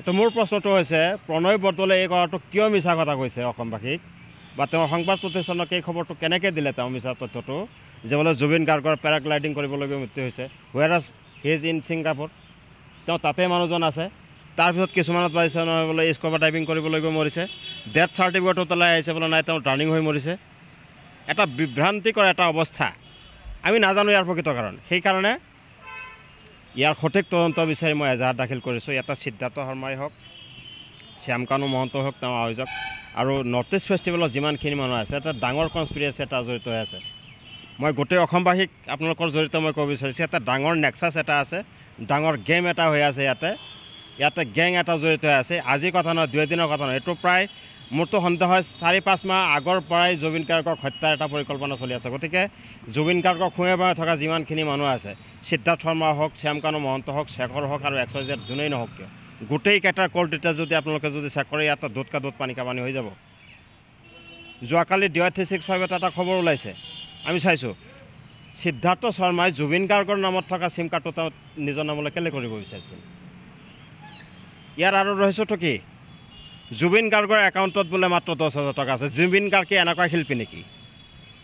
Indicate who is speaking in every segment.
Speaker 1: তো মোৰ প্ৰশ্নটো হৈছে প্ৰণয় বৰদলৈ এই কথাটো কিয় মিছা কথা কৈছে অসমবাসীক বা তেওঁৰ সংবাদ প্ৰতিষ্ঠানক এই খবৰটো কেনেকৈ দিলে তেওঁ মিছা তথ্যটো যে বোলে জুবিন গাৰ্গৰ পেৰাগ্লাইডিং কৰিবলগীয়া মৃত্যু হৈছে হুৱেৰাজ হি ইজ ইন ছিংগাপুৰ তেওঁ তাতে মানুহজন আছে তাৰপিছত কিছুমানত পাইছে নহয় বোলে স্কুবা ডাইভিং কৰিবলগীয়া মৰিছে ডেথ চাৰ্টিফিকেটো তলাই আহিছে বোলে নাই তেওঁ ড্ৰাউনিং হৈ মৰিছে এটা বিভ্ৰান্তিকৰ এটা অৱস্থা আমি নাজানো ইয়াৰ প্ৰকৃত কাৰণ সেইকাৰণে ইয়াৰ সঠিক তদন্ত বিচাৰি মই এজাহাৰ দাখিল কৰিছোঁ এটা সিদ্ধাৰ্থ শৰ্মাই হওক শ্যামকানু মহন্ত হওক তেওঁ আয়োজক আৰু নৰ্থ ইষ্ট ফেষ্টিভেলত যিমানখিনি মানুহ আছে এটা ডাঙৰ কনস্পিৰেচি এটা জড়িত হৈ আছে মই গোটেই অসমবাসীক আপোনালোকৰ জড়িত মই ক'ব বিচাৰিছোঁ এটা ডাঙৰ নেক্সাছ এটা আছে ডাঙৰ গেম এটা হৈ আছে ইয়াতে গেং এটা জড়িত হৈ আছে আজি কথা নহয় 2 দিনৰ কথা নহয় এইটো প্ৰায় মোৰতো সন্দেহ হয় 4-5 মাহ আগৰ পৰাই জুবিন গাৰ্গক হত্যাৰ এটা পৰিকল্পনা চলি আছে গতিকে জুবিন গাৰ্গক খুঁয়ে বাই থকা যিমানখিনি মানুহ আছে সিদ্ধাৰ্থ শৰ্মা হওক শ্যামকানু মহন্ত হওক শেখৰ হওক আৰু XYZ যোনেই নহওক কিয় গোটেইকেইটাৰ কল ডিটেইলছ যদি আপোনালোকে যদি চেক কৰে ইয়াত দুধ কা দুধ পানী কা পানী হৈ যাব যোৱাকালি DY365 এটা খবৰ ওলাইছে আমি চাইছোঁ সিদ্ধাৰ্থ শৰ্মাই জুবিন গাৰ্গৰ নামত থকা চিম কাৰ্ডটো তেওঁ নিজৰ নামলৈ কেলে কৰিব বিচাৰিছিল ইয়াৰ আৰু ৰহস্যটো কি জুবিন গাৰ্গৰ একাউণ্টত বোলে মাত্ৰ 10,000 টকা আছে জুবিন গাৰ্গ কি এনেকুৱা শিল্পী নেকি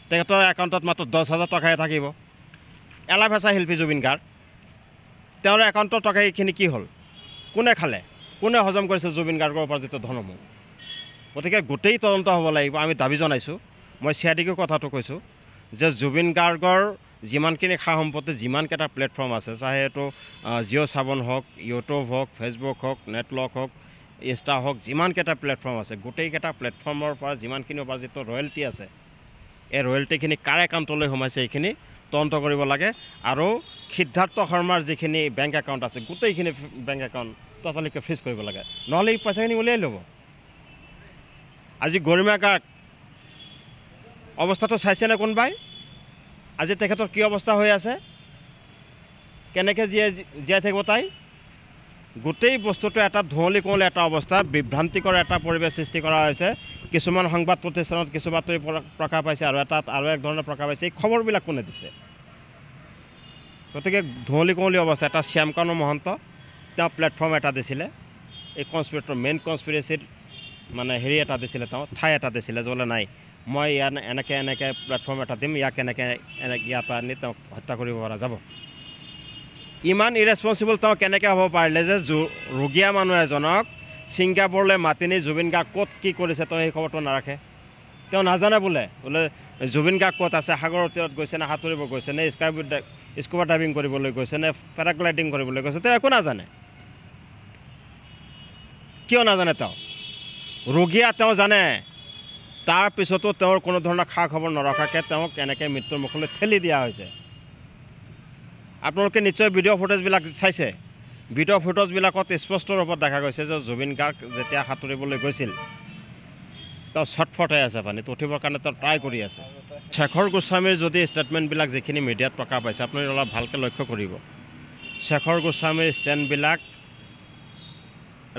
Speaker 1: তেখেতৰ একাউণ্টত মাত্ৰ 10,000 টকাহে থাকিব এলাফেচা শিল্পী জুবিন গাৰ্গ তেওঁৰ একাউণ্টৰ টকা এইখিনি কি হ'ল কোনে খালে কোনে হজম কৰিছে জুবিন গাৰ্গৰ উপাৰ্জিত ধনসমূহ গতিকে গোটেই তদন্ত হ'ব লাগিব আমি দাবী জনাইছোঁ মই CIDকো কথাটো কৈছোঁ যে জুবিন গাৰ্গৰ যিমানখিনি সা সম্পত্তি যিমানকেইটা প্লেটফৰ্ম আছে চাহে এইটো জিঅ' সাৱন হওক ইউটিউব হওক ফেচবুক হওক নেটলক হওক ইনষ্টা হওক যিমানকেইটা প্লেটফৰ্ম আছে গোটেইকেইটা প্লেটফৰ্মৰ পৰা যিমানখিনি উপাৰ্জিত ৰয়েলটি আছে এই ৰয়েলটিখিনি কাৰ একাউণ্টলৈ সোমাইছে এইখিনি তদন্ত কৰিব লাগে আৰু সিদ্ধাৰ্থ শৰ্মাৰ যিখিনি বেংক একাউণ্ট আছে গোটেইখিনি বেংক একাউণ্ট ততালিকে ফ্ৰিজ কৰিব লাগে নহ'লে এই পইচাখিনি উলিয়াই ল'ব আজি গৰিমা গাৰ্গ অৱস্থাটো চাইছেনে কোনোবাই আজি তেখেতৰ কি অৱস্থা হৈ আছে কেনেকৈ জীয়াই থাকিব তাই গোটেই বস্তুটো এটা ধুঁৱলি কুঁৱলী এটা অৱস্থা বিভ্ৰান্তিকৰ এটা পৰিৱেশ সৃষ্টি কৰা হৈছে কিছুমান সংবাদ প্ৰতিষ্ঠানত কিছু বাতৰি প্ৰকাশ পাইছে আৰু এটাত আৰু এক ধৰণে প্ৰকাশ পাইছে এই খবৰবিলাক কোনে দিছে গতিকে ধুঁৱলি কুঁৱলী অৱস্থা এটা শ্যামকানু মহন্ত তেওঁ প্লেটফৰ্ম এটা দিছিলে এই কনস্পিৰেটৰ মেইন কনস্পিৰেচিৰ মানে হেৰি এটা দিছিলে তেওঁ ঠাই এটা দিছিলে যে বোলে নাই মই ইয়াত এনেকৈ প্লেটফৰ্ম এটা দিম ইয়াক ইয়াত আনি তেওঁক হত্যা কৰিব পৰা যাব ইমান ইৰেছপনচিবল তেওঁ কেনেকৈ হ'ব পাৰিলে যে ৰোগীয়া মানুহ এজনক ছিংগাপুৰলৈ মাতি নি জুবিন গাৰ্গ ক'ত কি কৰিছে তেওঁ সেই খবৰটো নাৰাখে তেওঁ নাজানে বোলে জুবিন গাৰ্গ ক'ত আছে সাগৰৰ তীৰত গৈছে নে সাঁতুৰিব গৈছে নে স্কুবা ডাইভিং কৰিবলৈ গৈছে নে পেৰাগ্লাইডিং কৰিবলৈ গৈছে তেওঁ একো নাজানে কিয় নাজানে তেওঁ ৰোগীয়া তেওঁ জানে তাৰপিছতো তেওঁৰ কোনো ধৰণৰ খা খবৰ নৰখাকৈ তেওঁক এনেকৈ মৃত্যুৰ মুখলৈ ঠেলি দিয়া হৈছে আপোনালোকে নিশ্চয় ভিডিঅ' ফুটেজবিলাক চাইছে ভিডিঅ' ফুটেজবিলাকত স্পষ্ট ৰূপত দেখা গৈছে যে জুবিন গাৰ্গ যেতিয়া সাঁতুৰিবলৈ গৈছিল তেওঁ ছটফটাই আছে পানীত উঠিবৰ কাৰণে তেওঁ ট্ৰাই কৰি আছে শেখৰ গোস্বামীৰ যদি ষ্টেটমেণ্টবিলাক যিখিনি মিডিয়াত প্ৰকাশ পাইছে আপুনি অলপ ভালকৈ লক্ষ্য কৰিব শেখৰ গোস্বামীৰ ষ্টেণ্ডবিলাক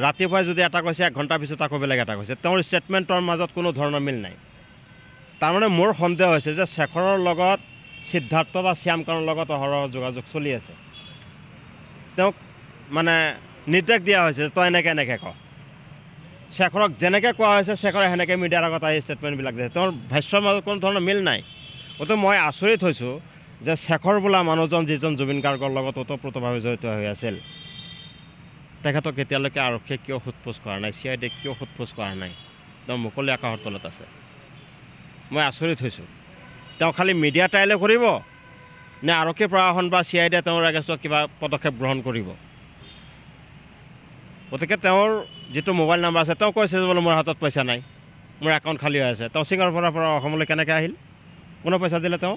Speaker 1: ৰাতিপুৱাই যদি এটা কৈছে 1 ঘণ্টাৰ পিছত আকৌ বেলেগ এটা কৈছে তেওঁৰ ষ্টেটমেণ্টৰ মাজত কোনো ধৰণৰ মিল নাই তাৰমানে মোৰ সন্দেহ হৈছে যে শেখৰৰ লগত সিদ্ধাৰ্থ বা শ্যামকানুৰ লগত অহৰহ যোগাযোগ চলি আছে তেওঁক মানে নিৰ্দেশ দিয়া হৈছে তই এনেকৈ ক শেখৰক যেনেকৈ কোৱা হৈছে শেখৰে সেনেকৈ মিডিয়াৰ আগত আহি ষ্টেটমেণ্টবিলাক দিছে তেওঁৰ ভাষ্যৰ মাজত কোনো ধৰণৰ মিল নাই গতিকে মই আচৰিত হৈছোঁ যে শেখৰ বোলা মানুহজন যিজন জুবিন গাৰ্গৰ লগত ওতঃপ্ৰোতভাৱে জড়িত হৈ আছিল তেখেতক এতিয়ালৈকে আৰক্ষীয়ে কিয় সোধপোছ কৰা নাই CID কিয় সোধপোছ কৰা নাই তেওঁ মুকলি আকাশৰ তলত আছে মই আচৰিত হৈছোঁ তেওঁ খালি মিডিয়া ট্ৰায়েলে কৰিব নে আৰক্ষী প্ৰশাসন বা CID তেওঁৰ এগেইনষ্টত কিবা পদক্ষেপ গ্ৰহণ কৰিব গতিকে তেওঁৰ যিটো মোবাইল নাম্বাৰ আছে তেওঁ কৈছে যে বোলে মোৰ হাতত পইচা নাই মোৰ একাউণ্ট খালী হৈ আছে তেওঁ ছিংগাপুৰৰ পৰা অসমলৈ কেনেকৈ আহিল কোনে পইচা দিলে তেওঁ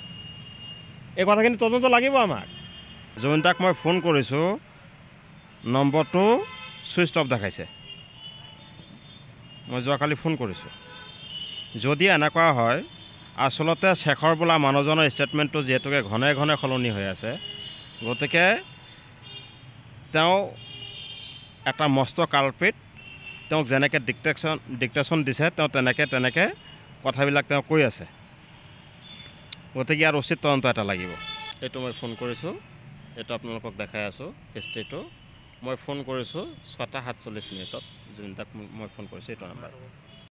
Speaker 1: এই কথাখিনি তদন্ত লাগিব আমাক জুবিন দাক মই ফোন কৰিছোঁ নম্বৰটো ছুইচ অফ দেখাইছে মই যোৱাকালি ফোন কৰিছোঁ যদি এনেকুৱা হয় আচলতে শেখৰ বোলা মানুহজনৰ ষ্টেটমেণ্টটো যিহেতুকে ঘনে ঘনে সলনি হৈ আছে গতিকে তেওঁ এটা মস্ত কালপ্ৰিট তেওঁক যেনেকৈ ডিক্টেশ্যন দিছে তেওঁ তেনেকৈ কথাবিলাক তেওঁ কৈ আছে গতিকে ইয়াৰ উচিত তদন্ত এটা লাগিব এইটো মই ফোন কৰিছোঁ এইটো আপোনালোকক দেখাই আছোঁ হিষ্ট্ৰীটো মই ফোন কৰিছোঁ 6:47 জুবিন দাক মই ফোন কৰিছোঁ এইটো নাম্বাৰ